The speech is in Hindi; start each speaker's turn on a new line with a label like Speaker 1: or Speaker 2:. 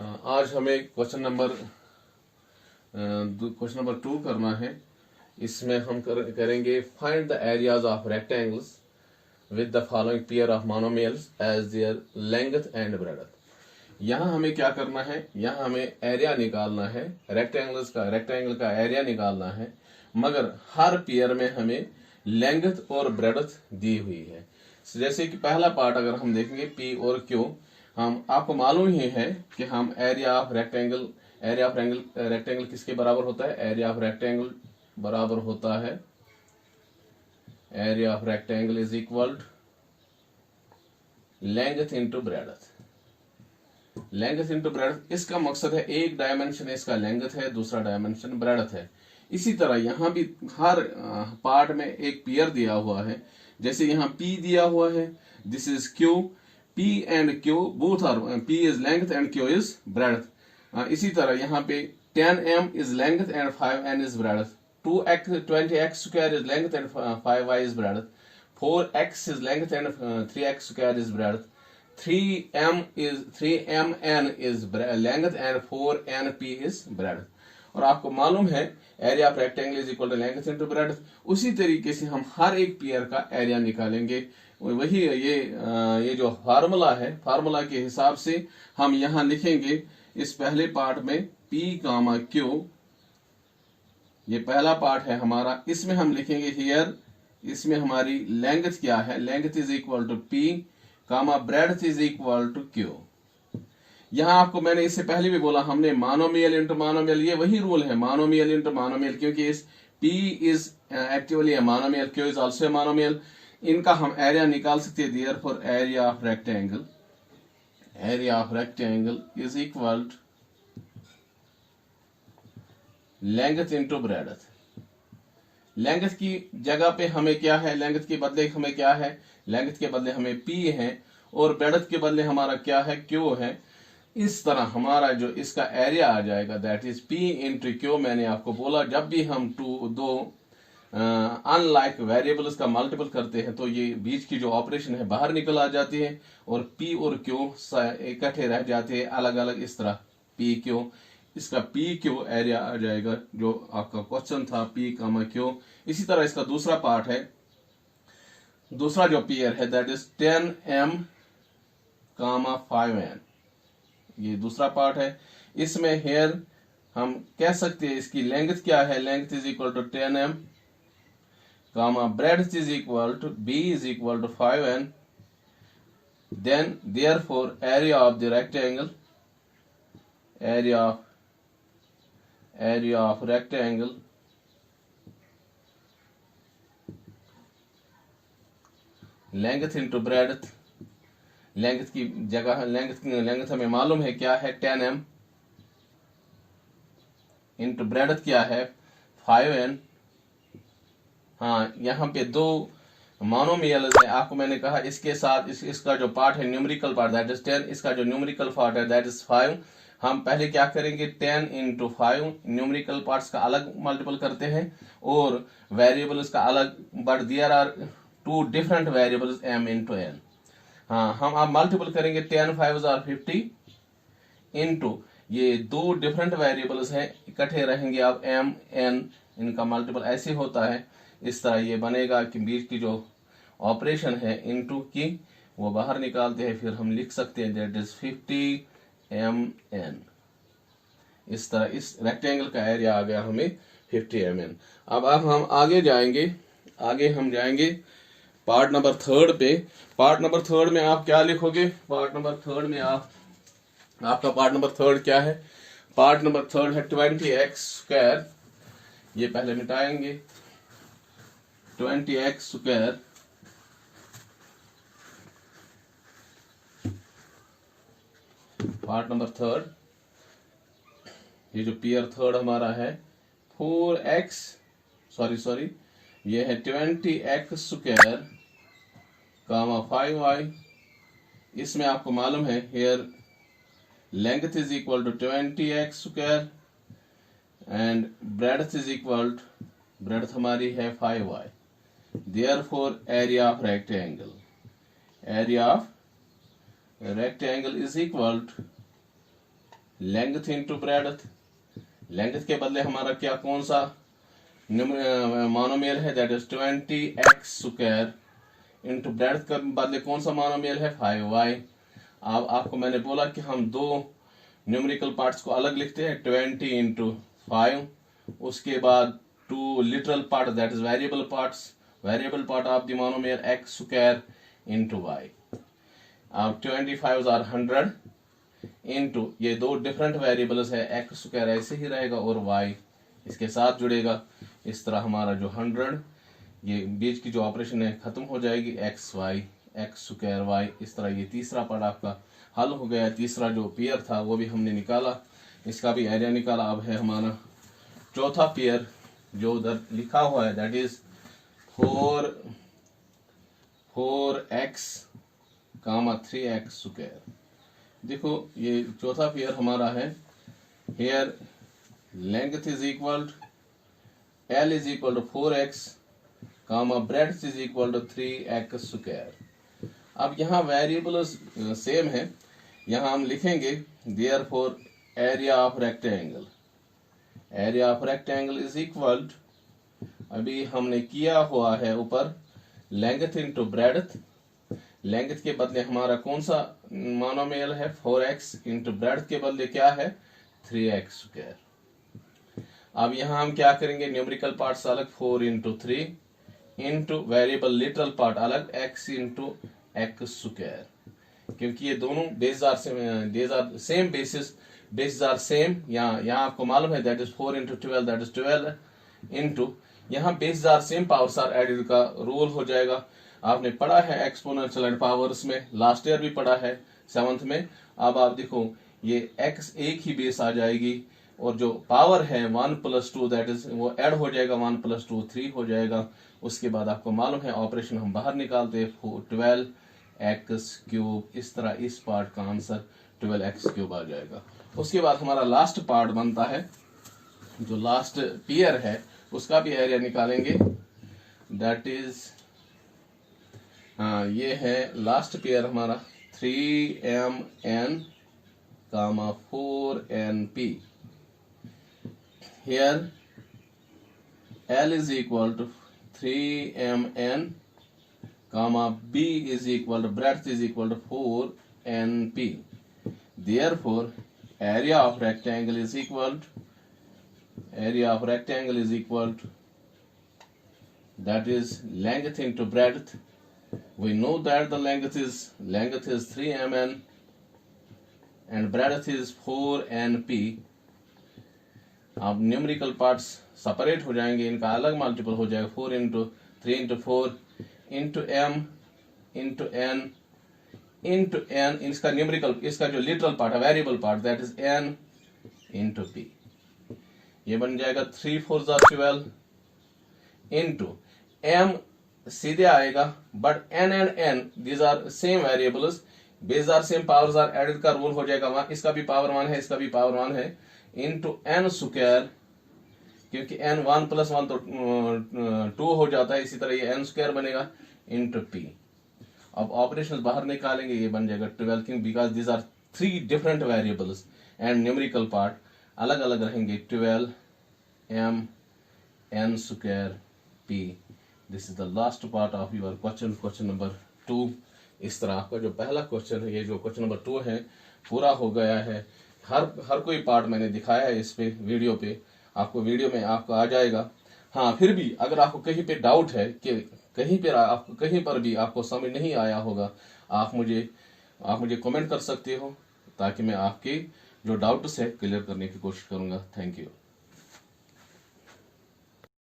Speaker 1: आज हमें क्वेश्चन नंबर 2 करना है। इसमें हम करेंगे find the areas of rectangles with the following pair of monomials as their length and breadth. यहाँ हमें क्या करना है, यहाँ हमें एरिया निकालना है, रेक्टेंगल का एरिया निकालना है, मगर हर पेयर में हमें लेंथ और ब्रेड्थ दी हुई है। जैसे कि पहला पार्ट अगर हम देखेंगे पी और क्यू, हम आपको मालूम ही है कि हम एरिया ऑफ रेक्टेंगल किसके बराबर होता है। एरिया ऑफ रेक्टेंगल बराबर होता है, area of rectangle is equal length into breadth. Length into breadth, इसका मकसद है एक डायमेंशन इसका लेंथ है, दूसरा डायमेंशन ब्रेड्थ है। इसी तरह यहाँ भी हर पार्ट में एक पेयर दिया हुआ है। जैसे यहाँ P दिया हुआ है, this is Q, P and Q both are, P is length and Q is breadth. इसी तरह यहाँ पे 10m is length and 5n is breadth, 20x square is length and 5y is breadth, 4x is length and 3x square is breadth, 3mn is length and 4np is breadth. और आपको मालूम है area of rectangle is equal to length into breadth. उसी तरीके से हम हर एक पेयर का एरिया निकालेंगे। वही ये जो फार्मूला है, फार्मूला के हिसाब से हम यहाँ लिखेंगे इस पहले पार्ट में P, Q, ये पहला पार्ट है हमारा। इसमें हम लिखेंगे हियर, इसमें हमारी लेंथ क्या है, length is equal to P, breadth is equal to Q। यहाँ आपको मैंने इससे पहले भी बोला, हमने मोनोमियल इंटू मोनोमियल, ये वही रूल है, मोनोमियल इंटू मोनोमियल, क्योंकि इस P is actually a monomial, Q is also a monomial. इनका हम एरिया निकाल सकते हैं। Therefore area of rectangle is equal length into breadth. Length की जगह पे हमें क्या है, लेंथ के बदले हमें क्या है, लेंथ के बदले हमें P है और ब्रेड्थ के बदले हमारा क्या है, Q है। इस तरह हमारा जो इसका एरिया आ जाएगा that is P into Q। मैंने आपको बोला जब भी हम दो अनलाइक वेरिएबल्स का मल्टीपल करते हैं तो ये बीच की जो ऑपरेशन है बाहर निकल आ जाती है और P और Q इकट्ठे रह जाते हैं अलग अलग। इस तरह P Q, इसका P Q एरिया आ जाएगा जो आपका क्वेश्चन था, P, Q। इसी तरह इसका दूसरा पार्ट है, दूसरा जो पेयर है दैट इज 10m, 5n, ये दूसरा पार्ट है। इसमें हेयर हम कह सकते हैं इसकी लेंथ क्या है, length is equal to 10m, breadth is equal to B is equal to 5n। Then therefore area of the rectangle, area of rectangle length into breadth. Length की जगह लेंथ हमें मालूम है क्या है, 10m, इंटू ब्रेड्थ क्या है, 5n। हाँ, यहाँ पे दो मोनोमियल है, आपको मैंने कहा इसके साथ इसका जो पार्ट है न्यूमेरिकल पार्ट दैट इज 10, इसका जो न्यूमेरिकल पार्ट है दैट इज 5। हम पहले क्या करेंगे, 10 इंटू 5 न्यूमेरिकल पार्ट्स का अलग मल्टीपल करते हैं और वेरिएबल्स का अलग, but there are two different variables m into n। हाँ, हम अब मल्टीपल करेंगे 10 5 आर 50 इंटू ये दो डिफरेंट वेरिएबल्स हैं, इकट्ठे रहेंगे अब m n, इनका मल्टीपल ऐसे होता है। इस तरह ये बनेगा कि बीच की जो ऑपरेशन है इनटू की वो बाहर निकालते हैं, फिर हम लिख सकते हैं दैट इज 50mn। इस तरह इस रेक्टेंगल का एरिया आ गया हमें 50mn। अब हम आगे जाएंगे पार्ट नंबर 3 पे। पार्ट नंबर 3 में आप क्या लिखोगे, पार्ट नंबर 3 में आपका पार्ट नंबर 3 क्या है, पार्ट नंबर 3 है 20x स्क्वायर। ये पहले मिटाएंगे, 20x स्क्वायर पार्ट नंबर 3। ये जो पेयर 3 हमारा है 4x, सॉरी ये है 20x स्क्वायर, 5y। इसमें आपको मालूम है here length is equal to 20x square and breadth is equal to, breadth हमारी है 5y। Therefore area of rectangle is equal to length into breadth, length के बदले हमारा क्या कौन सा मोनोमियल है, that is 20x² into breadth के बदले कौन सा मोनोमियल है 5y। अब आपको मैंने बोला कि हम दो न्यूमेरिकल पार्ट्स को अलग लिखते हैं, 20 इंटू 5, उसके बाद 2 literal part that is variable part of the monomial x² into y। अब 25 आर 100 इंटू ये दो डिफरेंट वेरिएबल्स है, x² ऐसे ही रहेगा और y इसके साथ जुड़ेगा। इस तरह हमारा जो 100 ये बीच की जो ऑपरेशन है खत्म हो जाएगी, x² y। इस तरह ये तीसरा पार्ट आपका हल हो गया। तीसरा जो पेयर था वो भी हमने निकाला, इसका भी एरिया निकाला। अब है हमारा चौथा पेयर जो उधर लिखा हुआ है, दैट इज 4x, 3x²। देखो ये चौथा पेयर हमारा है, here length is equal L is equal to 4x, breadth is equal to 3x²। अब यहाँ वेरिएबल सेम है, यहाँ हम लिखेंगे therefore area of rectangle is equal, अभी हमने किया हुआ है ऊपर लेंथ इंटू ब्रेडथ, लेंथ के बदले हमारा कौन सा मोनोमियल है 4x, इंटू ब्रेडथ के बदले क्या है 3x²। अब यहाँ हम क्या करेंगे, न्यूमेरिकल पार्ट्स अलग 4 into 3 into variable literal part अलग x इंटू x², क्योंकि ये दोनों base are same, basis are same. यहाँ आपको मालूम है that is 4 into 12 that is 12 into, यहाँ basis are same powers are added का रूल हो जाएगा। आपने पढ़ा है एक्सपोनेंशियल एंड पावर्स में, लास्ट ईयर भी पढ़ा है 7th में। अब आप देखो ये x एक ही बेस आ जाएगी और जो पावर है 1 + 2 दैट इज वो ऐड हो जाएगा, 1 + 2 3 हो जाएगा। उसके बाद आपको मालूम है ऑपरेशन हम बाहर निकालते हैं 12x³। इस तरह इस पार्ट का आंसर 12x³ आ जाएगा। उसके बाद हमारा लास्ट पार्ट बनता है, जो लास्ट पेयर है उसका भी एरिया निकालेंगे, दैट इज ये है लास्ट पेयर हमारा 3mn, 4np। Here L is equal to 3mn, b is equal to breadth is equal to 4np. Therefore, area of rectangle is equal to that is length into breadth. We know that the length is 3mn and breadth is 4np. अब न्यूमेरिकल पार्ट्स सेपरेट हो जाएंगे, इनका अलग मल्टीपल हो जाएगा, 4 into 3 into 4 into m into n into n, इसका न्यूमेरिकल, इसका जो लिटरल पार्ट है variable part that is n into p। ये बन जाएगा 3 4 12 इंटू m सीधे आएगा, but n and n these are same variables, base are same, powers are added का रूल हो जाएगा 1, इसका भी पावर 1 है, इसका भी पावर 1 है, इंटू n², क्योंकि n 1 + 1 तो 2 हो जाता है, इसी तरह ये n² बनेगा, इंटू p। अब ऑपरेशंस बाहर निकालेंगे, ये बन जाएगा 12, because these are 3 different variables and numerical part अलग अलग रहेंगे, 12m n² p। This is the last part of your question number 2। इस तरह आपका जो पहला क्वेश्चन है, ये जो क्वेश्चन नंबर 2 है पूरा हो गया है। हर कोई पार्ट मैंने दिखाया है इस पे वीडियो पे, आपको वीडियो में आपको आ जाएगा। हाँ, फिर भी अगर आपको कहीं पे डाउट है कि कहीं पर भी आपको समझ नहीं आया होगा, आप मुझे कमेंट कर सकते हो, ताकि मैं आपके जो डाउट्स है क्लियर करने की कोशिश करूंगा। Thank you.